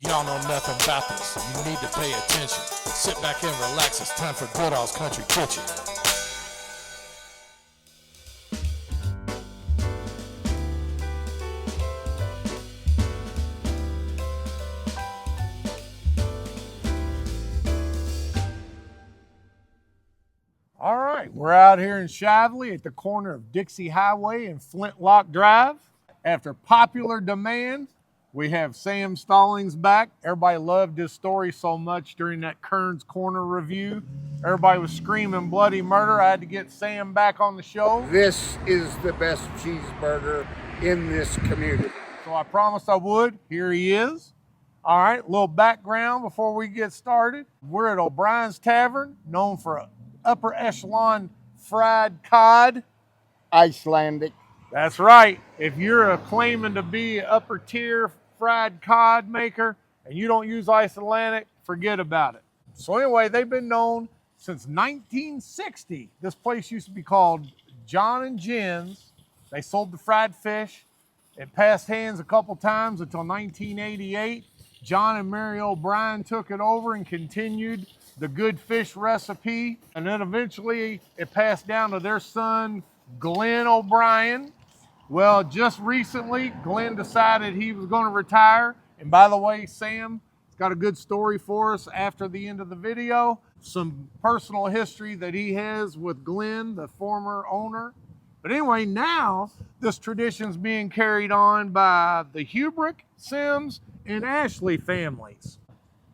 Y'all know nothing about this. You need to pay attention. Sit back and relax. It's time for Goodall's Country Kitchen. All right, we're out here in Shively at the corner of Dixie Highway and Flintlock Drive. After popular demand, we have Sam Stallings back. Everybody loved his story so much during that Kern's Corner review. Everybody was screaming bloody murder. I had to get Sam back on the show. This is the best cheeseburger in this community. So I promised I would. Here he is. All right, a little background before we get started. We're at O'Brien's Tavern, known for upper echelon fried cod. Icelandic. That's right. If you're claiming to be an upper tier fried cod maker and you don't use Icelandic, forget about it. So anyway, they've been known since 1960. This place used to be called John and Jen's. They sold the fried fish. It passed hands a couple times until 1988. John and Mary O'Brien took it over and continued the good fish recipe. And then eventually it passed down to their son, Glenn O'Brien. Well, just recently, Glenn decided he was going to retire. And by the way, Sam's got a good story for us after the end of the video. Some personal history that he has with Glenn, the former owner. But anyway, now this tradition is being carried on by the Hubrick, Sims, and Ashley families.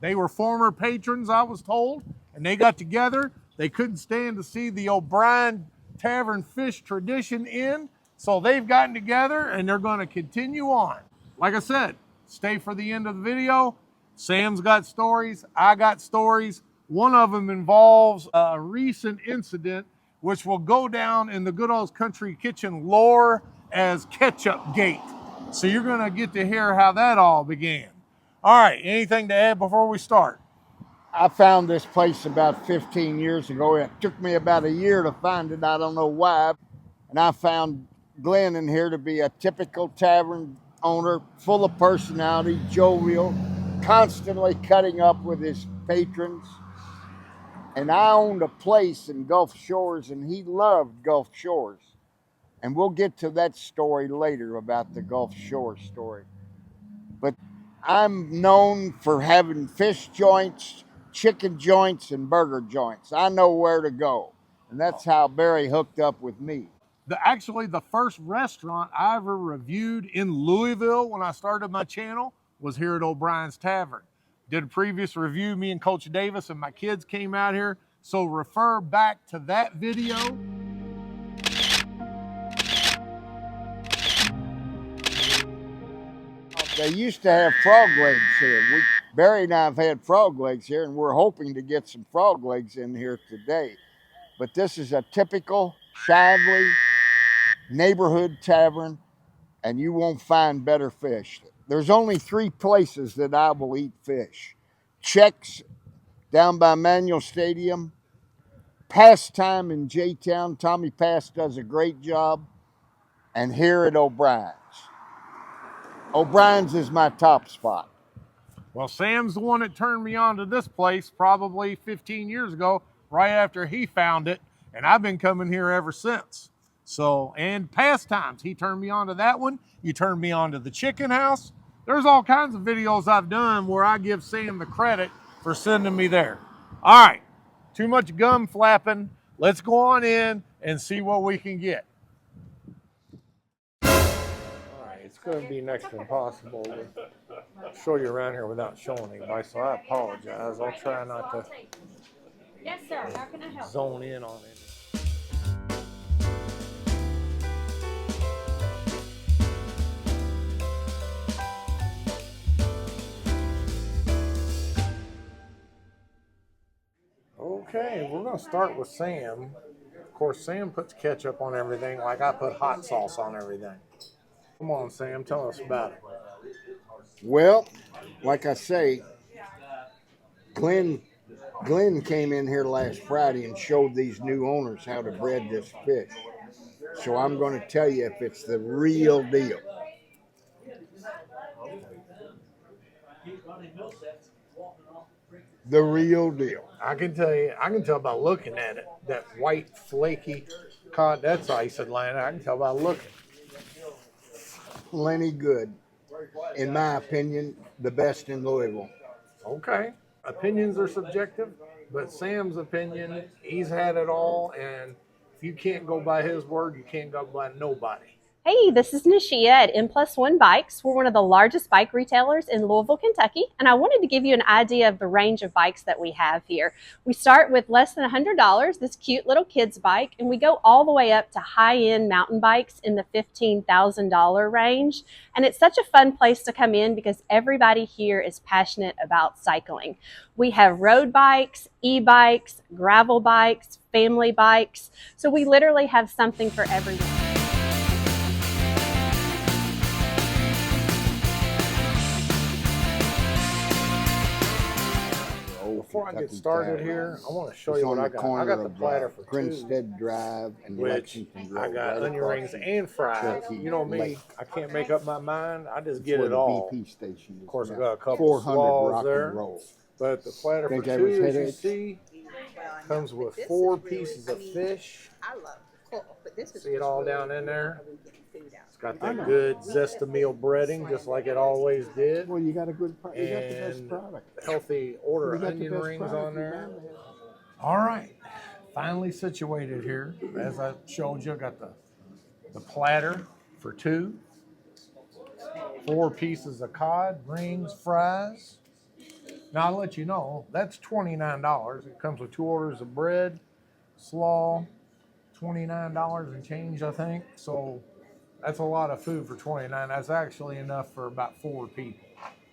They were former patrons, I was told, and they got together. They couldn't stand to see the O'Brien Tavern fish tradition end, so they've gotten together and they're going to continue on. Like I said, stay for the end of the video. Sam's got stories, I got stories. One of them involves a recent incident which will go down in the Goodall's Country Kitchen lore as Ketchup Gate. So you're going to get to hear how that all began. All right, anything to add before we start? I found this place about 15 years ago. It took me about a year to find it. I don't know why. And I found Glenn in here to be a typical tavern owner, full of personality, jovial, constantly cutting up with his patrons. And I owned a place in Gulf Shores, and he loved Gulf Shores. And we'll get to that story later about the Gulf Shores story. But I'm known for having fish joints, chicken joints, and burger joints. I know where to go. And that's how Barry hooked up with me. Actually, the first restaurant I ever reviewed in Louisville when I started my channel was here at O'Brien's Tavern. Did a previous review, me and Coach Davis and my kids came out here. So refer back to that video. They used to have frog legs here. Barry and I have had frog legs here, and we're hoping to get some frog legs in here today. But this is a typical Shively neighborhood tavern, and you won't find better fish. There's only 3 places that I will eat fish. Check's down by Manual Stadium, Pastime in J-Town. Tommy Pass does a great job, and here at O'Brien's. O'Brien's is my top spot. Well, Sam's the one that turned me on to this place probably 15 years ago, right after he found it, and I've been coming here ever since. So, and Pastimes, he turned me on to that one. You turned me on to the Chicken House. There's all kinds of videos I've done where I give Sam the credit for sending me there. All right, too much gum flapping. Let's go on in and see what we can get. All right, it's going to be next to impossible to show you around here without showing anybody, so I apologize. I'll try not to Yes, sir. How can I help? zone in on it. Okay, we're going to start with Sam. Of course, Sam puts ketchup on everything like I put hot sauce on everything. Come on, Sam, tell us about it. Well, like I say, Glenn came in here last Friday and showed these new owners how to bread this fish. So I'm going to tell you if it's the real deal. The real deal. I can tell by looking at it. That white, flaky cod, that's ice Atlanta. I can tell by looking. Plenty good. In my opinion, the best in Louisville. Okay. Opinions are subjective, but Sam's opinion, he's had it all, and if you can't go by his word, you can't go by nobody. Hey, this is Nishia at M Plus One Bikes. We're one of the largest bike retailers in Louisville, Kentucky, and I wanted to give you an idea of the range of bikes that we have here. We start with less than $100, this cute little kid's bike, and we go all the way up to high-end mountain bikes in the $15,000 range. And it's such a fun place to come in because everybody here is passionate about cycling. We have road bikes, e-bikes, gravel bikes, family bikes, so we literally have something for everyone. Before I get started here, I want to show It's you what on I the got. I corner got the of platter for Grinstead Drive and which Lexington Road. I got right onion across rings from and fries. Turkey You know me, Lake. I can't make up my mind. I just get Where it the all. BP station is. Of course, I now. got a couple 400 slaws rock there. and roll. But the platter for Think that was two, as you headaches? see, comes with 4 pieces of fish. I love cook, but this is See it all down in there? we get food out. It's got that good zesta meal breading, just like it always did. Well, you got a good product. You got the best And product. healthy order You of got the onion best rings product. on You there. bound to have. All right, finally situated here. As I showed you, I got the platter for 2, 4 pieces of cod, rings, fries. Now I'll let you know, that's $29. It comes with 2 orders of bread, slaw, $29 and change, I think. So that's a lot of food for $29. That's actually enough for about 4 people,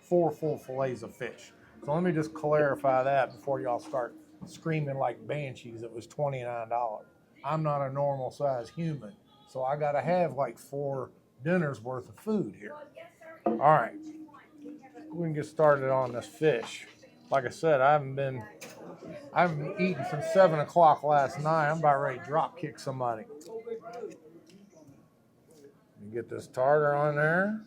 4 full fillets of fish. So let me just clarify that before y'all start screaming like banshees. It was $29. I'm not a normal size human, so I gotta have like 4 dinners worth of food here. All right, we can get started on this fish. Like I said, I haven't eaten since 7 o'clock last night. I'm about ready to drop kick somebody. You get this tartar on there.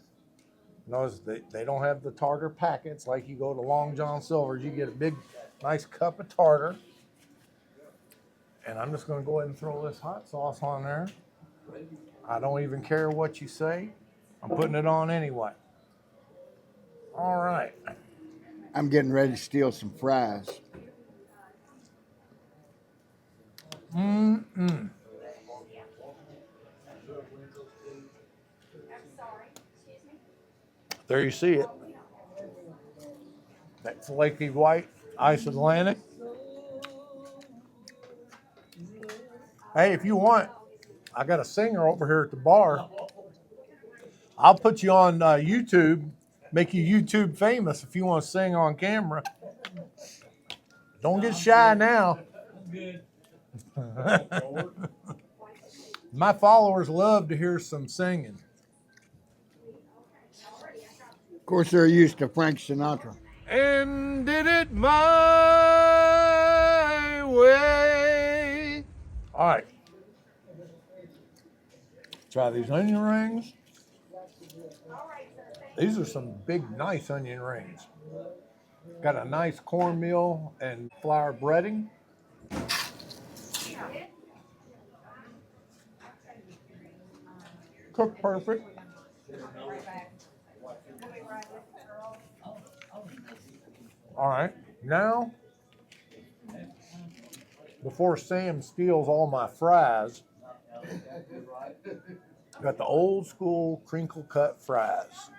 Notice they don't have the tartar packets like you go to Long John Silver's. You get a big, nice cup of tartar. And I'm just going to go ahead and throw this hot sauce on there. I don't even care what you say. I'm putting it on anyway. All right. I'm getting ready to steal some fries. There you see it. That flaky white ice Atlantic. Hey, if you want, I got a singer over here at the bar. I'll put you on YouTube, make you YouTube famous if you want to sing on camera. Don't get shy now. My followers love to hear some singing. Of course, they're used to Frank Sinatra. And did it my way. All right. Try these onion rings. These are some big, nice onion rings. Got a nice cornmeal and flour breading. Cooked perfect. All right, now, before Sam steals all my fries, got the old school crinkle cut fries.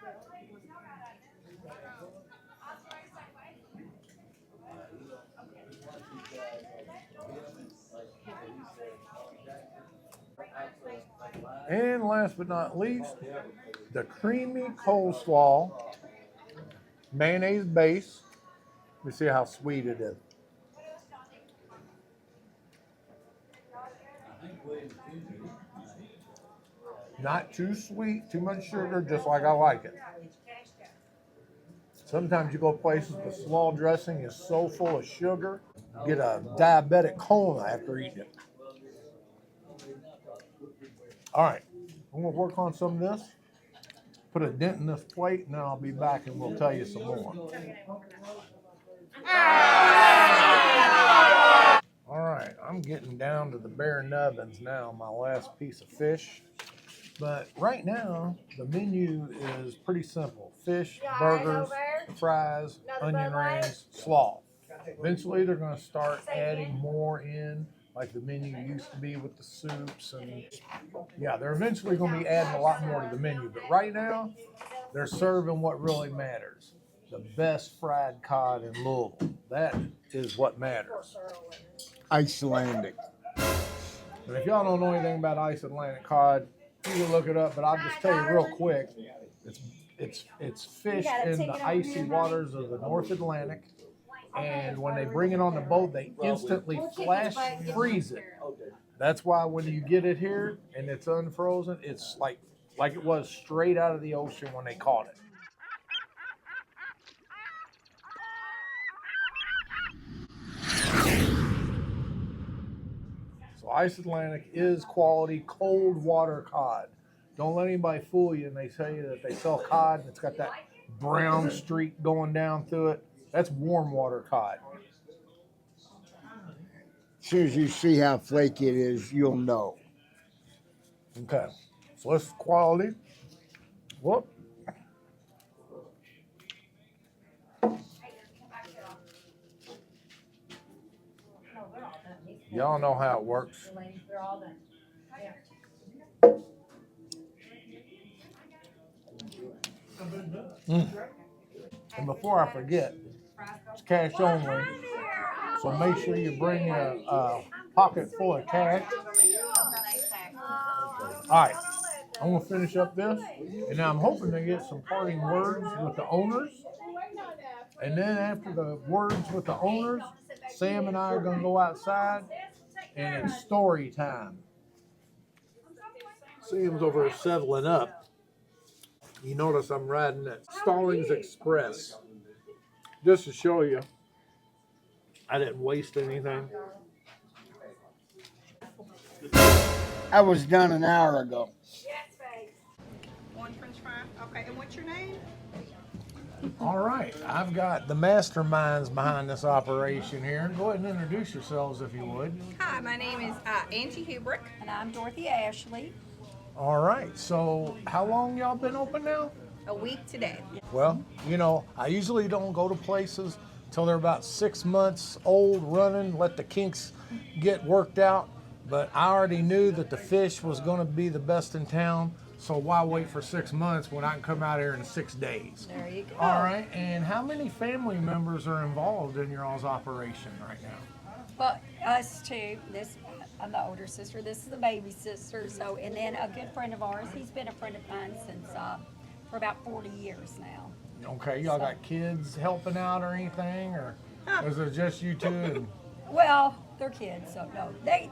And last but not least, the creamy coleslaw, mayonnaise base. Let me see how sweet it is. Not too sweet, too much sugar, just like I like it. Sometimes you go places, the slaw dressing is so full of sugar, you get a diabetic coma after eating it. All right, I'm gonna work on some of this. put a dent in this plate, and then I'll be back and we'll tell you some more. All right, I'm getting down to the bare nubbins now, my last piece of fish. But right now, the menu is pretty simple. Fish, burgers, fries, onion rings, slaw. Eventually, they're going to start adding more in, like the menu used to be with the soups. And yeah, they're eventually going to be adding a lot more to the menu. But right now, they're serving what really matters. The best fried cod in Louisville. That is what matters. Icelandic. And if y'all don't know anything about Icelandic cod, you can look it up, but I'll just tell you real quick. It's fish in the icy waters of the North Atlantic, and when they bring it on the boat, they instantly flash freeze it. That's why when you get it here and it's unfrozen, it's like it was straight out of the ocean when they caught it. So Icelandic is quality cold water cod. Don't let anybody fool you and they tell you that they sell cod and it's got that brown streak going down through it. That's warm water cod. As soon as you see how flaky it is, you'll know. Okay, so this is quality. Whoop. Y'all know how it works. And before I forget, it's cash only. So make sure you bring a pocket full of cash. All right, I'm gonna finish up this, and now I'm hoping to get some parting words with the owners. And then after the words with the owners, Sam and I are gonna go outside, and it's story time. Sam's over here settling up. You notice I'm riding that Stallings Express. Just to show you, I didn't waste anything. I was done an hour ago. One French fry. Okay, and what's your name? All right, I've got the masterminds behind this operation here. Go ahead and introduce yourselves if you would. Hi, my name is Angie Hubrick. And I'm Dorothy Ashley. All right, so how long y'all been open now? A week today. Well, you know, I usually don't go to places till they're about 6 months old running, let the kinks get worked out. But I already knew that the fish was going to be the best in town. So why wait for 6 months when I can come out here in 6 days? There you go. All right, and how many family members are involved in your all's operation right now? Well, us two. I'm the older sister. This is the baby sister. So, and then a good friend of ours. He's been a friend of mine since for about 40 years now. Okay, y'all got kids helping out or anything, or is it just you two? And Well, they're kids, so no. They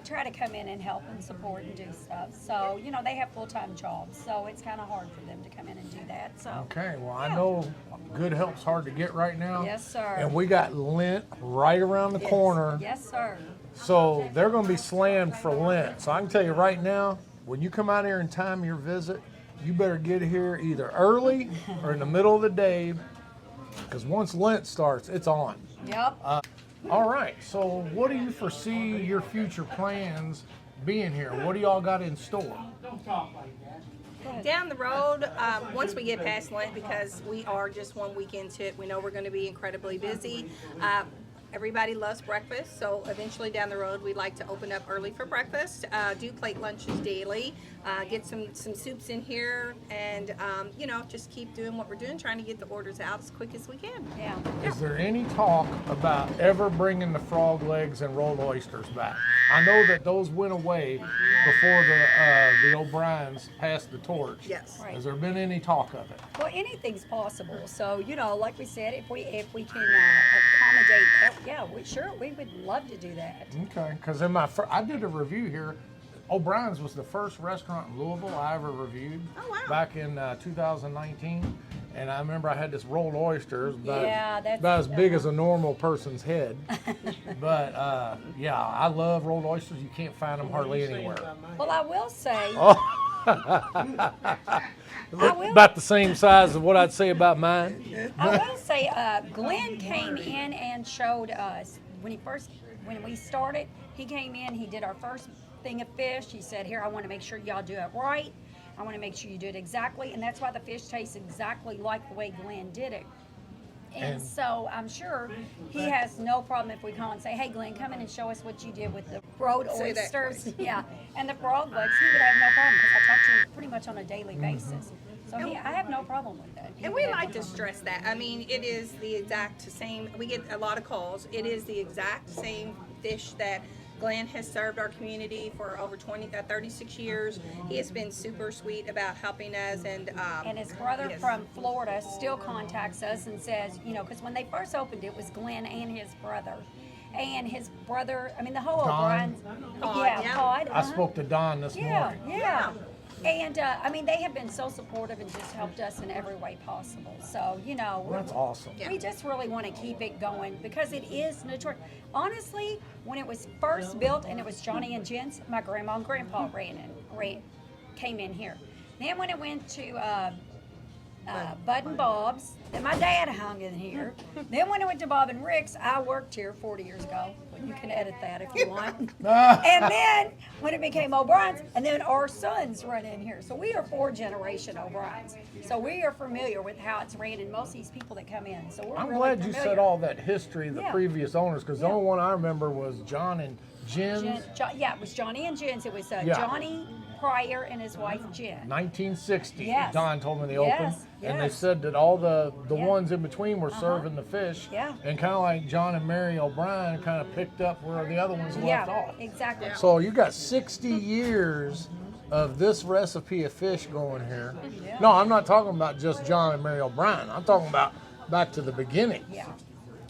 try to come in and help and support and do stuff. So, you know, they have full-time jobs, so it's kind of hard for them to come in and do that. So. okay, well, Yeah. I know good help's hard to get right now. Yes, sir. And we got Lent right around the corner. Yes, sir. So they're going to be slammed for Lent. So I can tell you right now, when you come out here and time your visit, you better get here either early or in the middle of the day, because once Lent starts, it's on. Yep. All right, so what do you foresee your future plans being here? What do y'all got in store? Down the road, once we get past Lent, because we are just 1 week into it, we know we're going to be incredibly busy. Everybody loves breakfast, so eventually down the road we'd like to open up early for breakfast, do plate lunches daily, get some soups in here, and you know, just keep doing what we're doing, trying to get the orders out as quick as we can. Yeah. Is there any talk about ever bringing the frog legs and rolled oysters back? I know that those went away before the O'Briens passed the torch. Yes. Right. Has there been any talk of it? Well, anything's possible. So, you know, like we said, if we can accommodate that, yeah, we would love to do that. Okay, because I did a review here. O'Brien's was the first restaurant in Louisville I ever reviewed. Oh, wow. Back in 2019. And I remember I had this rolled oysters about, Yeah, that's- about as big as a normal person's head. But yeah, I love rolled oysters. You can't find them hardly anywhere. Well, I will say, Oh. About the same size of what I'd say about mine. I will say, Glenn came in and showed us when we started. He came in, he did our first thing of fish. He said, "Here, I want to make sure y'all do it right. I want to make sure you do it exactly," and that's why the fish tastes exactly like the way Glenn did it. And so I'm sure he has no problem if we call and say, "Hey, Glenn, come in and show us what you did with the road oysters." Yeah, and the frog legs. He would have no problem because I talk to him pretty much on a daily basis. So I have no problem with that. And we like to stress that. I mean, it is the exact same. We get a lot of calls. It is the exact same fish that Glenn has served our community for over 36 years. He has been super sweet about helping us. And his brother from Florida still contacts us and says, because when they first opened it was Glenn and his brother. And his brother, I mean, the whole O'Brien's. Pod. I spoke to Don this morning. Yeah. And I mean, they have been so supportive and just helped us in every way possible. So, That's awesome. We just really want to keep it going because it is notorious. Honestly, when it was first built and it was Johnny and Jen's, my grandma and grandpa came in here. Then when it went to Bud and Bob's, then my dad hung in here. Then when it went to Bob and Rick's, I worked here 40 years ago. But you can edit that if you want. And then when it became O'Brien's, and then our sons run in here. So we are 4th-generation O'Brien's. So we are familiar with how it's ran and most of these people that come in. So I'm glad you said all that history of the previous owners because the only one I remember was John and Jen's. It was Johnny and Jen's. It was Johnny Pryor and his wife Jen. 1960. Yes. Don told me they opened. And they said that all the ones in between were serving the fish. Yeah. And kind of like John and Mary O'Brien kind of picked up where the other ones left off. Exactly. So you got 60 years of this recipe of fish going here. Yeah. No, I'm not talking about just John and Mary O'Brien. I'm talking about back to the beginning. Yeah.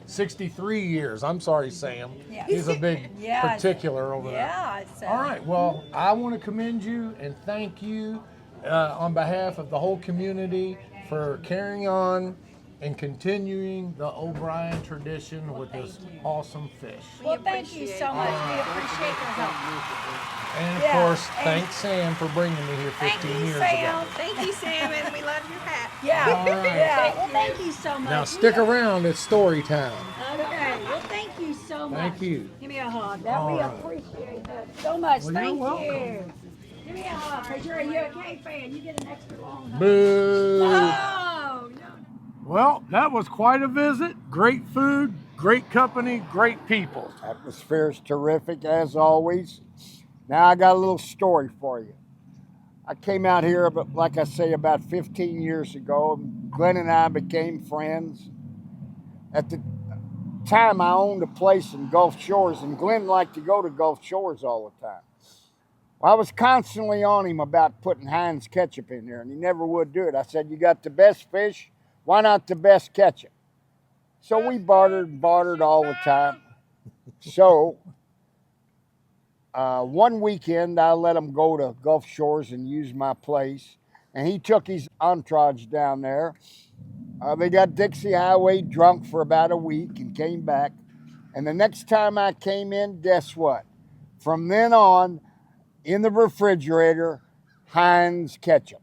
63 years. I'm sorry, Sam. Yeah. He's a big particular over there. Yeah. All right. Well, I want to commend you and thank you on behalf of the whole community for carrying on and continuing the O'Brien tradition with this awesome fish. Well, thank you so much. We appreciate your help. And of course, thanks Sam for bringing me here 15 years ago. Thank you, Sam, and we love your hat. Yeah. All right. Well, thank you so much. Now stick around. It's story time. Okay. Well, thank you so much. Thank you. Give me a hug. We appreciate that so much. Well, thank you're welcome. you. Give me a hug because you're a UK fan. You get an extra long hug. Boo. Oh, no. Well, that was quite a visit. Great food, great company, great people. Atmosphere is terrific as always. Now I got a little story for you. I came out here, like I say, about 15 years ago. Glenn and I became friends. At the time, I owned a place in Gulf Shores, and Glenn liked to go to Gulf Shores all the time. Well, I was constantly on him about putting Heinz ketchup in there, and he never would do it. I said, "You got the best fish, why not the best ketchup?" So we bartered all the time. So one weekend, I let him go to Gulf Shores and use my place, and he took his entourage down there. They got Dixie Highway drunk for about a week and came back. And the next time I came in, guess what? From then on, in the refrigerator, Heinz ketchup.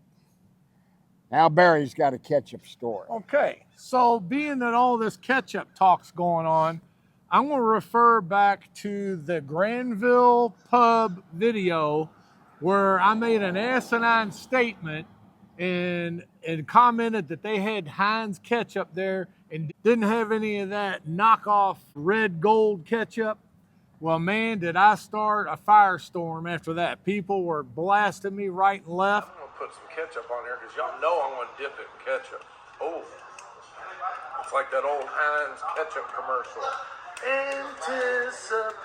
Now Barry's got a ketchup story. Okay, so being that all this ketchup talk's going on, I'm going to refer back to the Granville Pub video where I made an asinine statement and commented that they had Heinz ketchup there and didn't have any of that knockoff red gold ketchup. Well, man, did I start a firestorm after that. People were blasting me right and left. I'm going to put some ketchup on there because y'all know I'm going to dip it in ketchup. Oh, it's like that old Heinz ketchup commercial. Anticipation.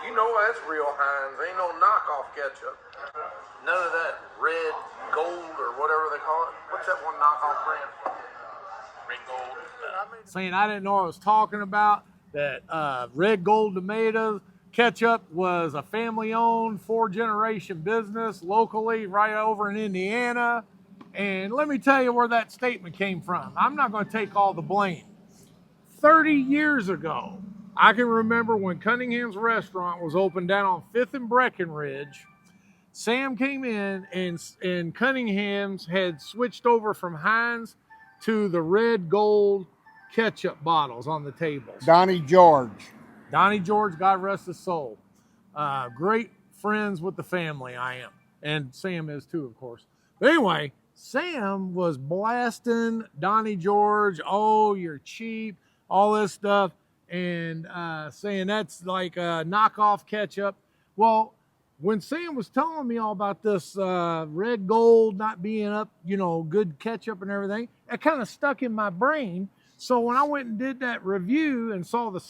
You know that's real Heinz. Ain't no knockoff ketchup. None of that red gold or whatever they call it. What's that one knockoff brand? Red gold. Saying I didn't know what I was talking about. That red gold tomatoes ketchup was a family-owned 4th-generation business locally right over in Indiana. And let me tell you where that statement came from. I'm not going to take all the blame. 30 years ago, I can remember when Cunningham's restaurant was opened down on 5th and Breckenridge, Sam came in and Cunningham's had switched over from Heinz to the red gold ketchup bottles on the tables. Donnie George. Donnie George, God rest his soul. Great friends with the family, I am. And Sam is too, of course. But anyway, Sam was blasting Donnie George, oh, you're cheap, all this stuff, and saying that's like knockoff ketchup. Well, when Sam was telling me all about this red gold not being up, you know, good ketchup and everything, it kind of stuck in my brain. So when I went and did that review and saw the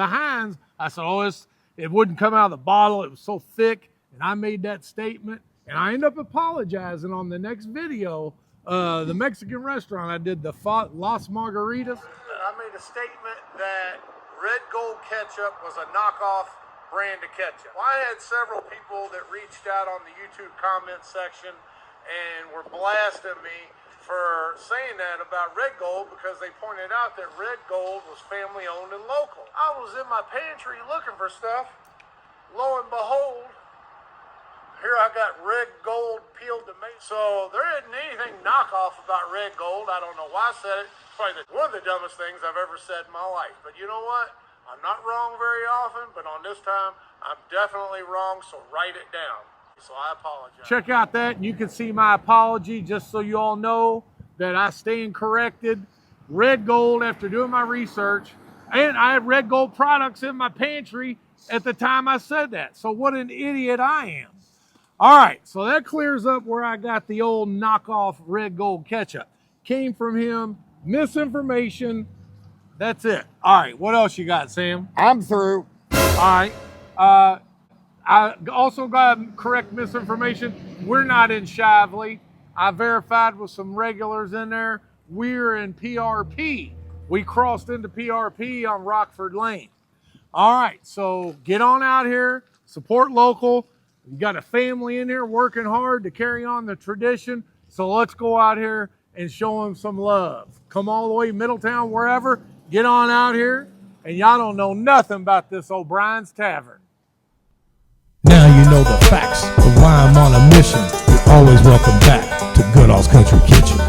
Heinz, I said, oh, it wouldn't come out of the bottle. It was so thick. And I made that statement. And I ended up apologizing on the next video, the Mexican restaurant. I did the Las Margaritas. I made a statement that red gold ketchup was a knockoff brand of ketchup. Well, I had several people that reached out on the YouTube comment section and were blasting me for saying that about red gold because they pointed out that red gold was family owned and local. I was in my pantry looking for stuff. Lo and behold, here I got red gold peeled tomato. So there isn't anything knockoff about red gold. I don't know why I said it. Probably one of the dumbest things I've ever said in my life. But you know what? I'm not wrong very often, but on this time, I'm definitely wrong, so write it down. So I apologize. Check out that, and you can see my apology, just so you all know that I stand corrected. Red gold, after doing my research, and I had red gold products in my pantry at the time I said that. So what an idiot I am. All right, so that clears up where I got the old knockoff red gold ketchup. Came from him, misinformation. That's it. All right, what else you got, Sam? I'm through. All right. I also got correct misinformation. We're not in Shively. I verified with some regulars in there. We're in PRP. We crossed into PRP on Rockford Lane. All right, so get on out here, support local. You got a family in here working hard to carry on the tradition. So let's go out here and show them some love. Come all the way Middletown, wherever. Get on out here, and y'all don't know nothing about this old BRYAN's Tavern. Now you know the facts of why I'm on a mission. You're always welcome back to Goodall's Country Kitchen.